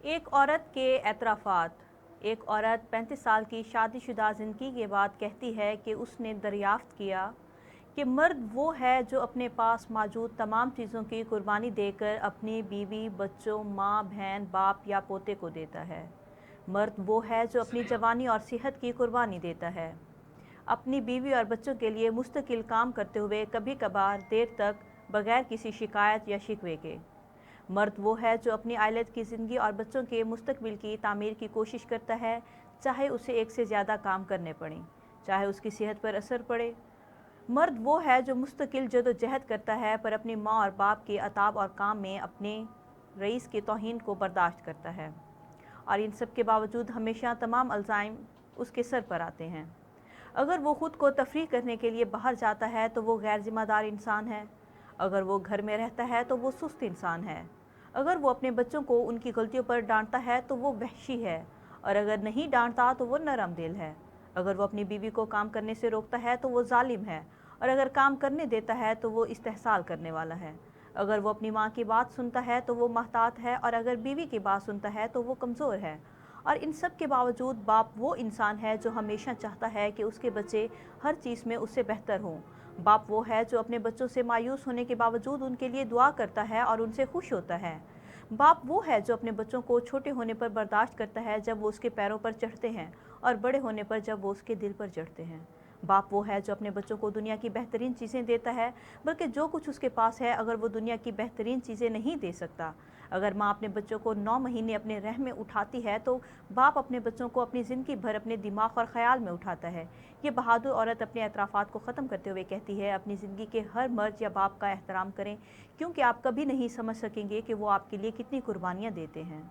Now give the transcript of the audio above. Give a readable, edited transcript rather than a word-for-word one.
एक औरत के एतराफ़ात। एक औरत 35 साल की शादीशुदा ज़िंदगी के बाद कहती है कि उसने दरियाफ्त किया कि मर्द वो है जो अपने पास मौजूद तमाम चीज़ों की कुर्बानी देकर अपनी बीवी, बच्चों, माँ, बहन, बाप या पोते को देता है। मर्द वो है जो अपनी जवानी और सेहत की कुर्बानी देता है, अपनी बीवी और बच्चों के लिए मुस्तकिल काम करते हुए कभी कभार देर तक बगैर किसी शिकायत या शिकवे के। मर्द वो है जो अपनी आइलत की ज़िंदगी और बच्चों के मुस्तकबिल की तामीर की कोशिश करता है, चाहे उसे एक से ज़्यादा काम करने पड़ें, चाहे उसकी सेहत पर असर पड़े। मर्द वो है जो मुस्तकिल जदोजहद करता है पर अपनी माँ और बाप के अताब और काम में अपने रईस की तौहीन को बर्दाश्त करता है, और इन सब के बावजूद हमेशा तमाम अल्ज़ाम उसके सर पर आते हैं। अगर वो ख़ुद को तफरीह करने के लिए बाहर जाता है तो वो गैर ज़िम्मेदार इंसान है। अगर वो घर में रहता है तो वो सुस्त इंसान है। अगर वो अपने बच्चों को उनकी गलतियों पर डांटता है तो वो वहशी है, और अगर नहीं डांटता तो वो नरम दिल है। अगर वो अपनी बीवी को काम करने से रोकता है तो वो जालिम है, और अगर काम करने देता है तो वो इस्तेहसाल करने वाला है। अगर वो अपनी माँ की बात सुनता है तो वो महतात है, और अगर बीवी की बात सुनता है तो वो कमज़ोर है। और इन सब के बावजूद बाप वो इंसान है जो हमेशा चाहता है कि उसके बच्चे हर चीज़ में उससे बेहतर हों। बाप वो है जो अपने बच्चों से मायूस होने के बावजूद उनके लिए दुआ करता है और उनसे खुश होता है। बाप वो है जो अपने बच्चों को छोटे होने पर बर्दाश्त करता है जब वो उसके पैरों पर चढ़ते हैं, और बड़े होने पर जब वो उसके दिल पर चढ़ते हैं। बाप वो है जो अपने बच्चों को दुनिया की बेहतरीन चीज़ें देता है, बल्कि जो कुछ उसके पास है अगर वो दुनिया की बेहतरीन चीज़ें नहीं दे सकता। अगर माँ अपने बच्चों को 9 महीने अपने रहम में उठाती है तो बाप अपने बच्चों को अपनी ज़िंदगी भर अपने दिमाग और ख़याल में उठाता है। ये बहादुर औरत अपने एतराफ़ात को ख़त्म करते हुए कहती है, अपनी ज़िंदगी के हर मर्द या बाप का एहतराम करें, क्योंकि आप कभी नहीं समझ सकेंगे कि वो आपके लिए कितनी कुर्बानियाँ देते हैं।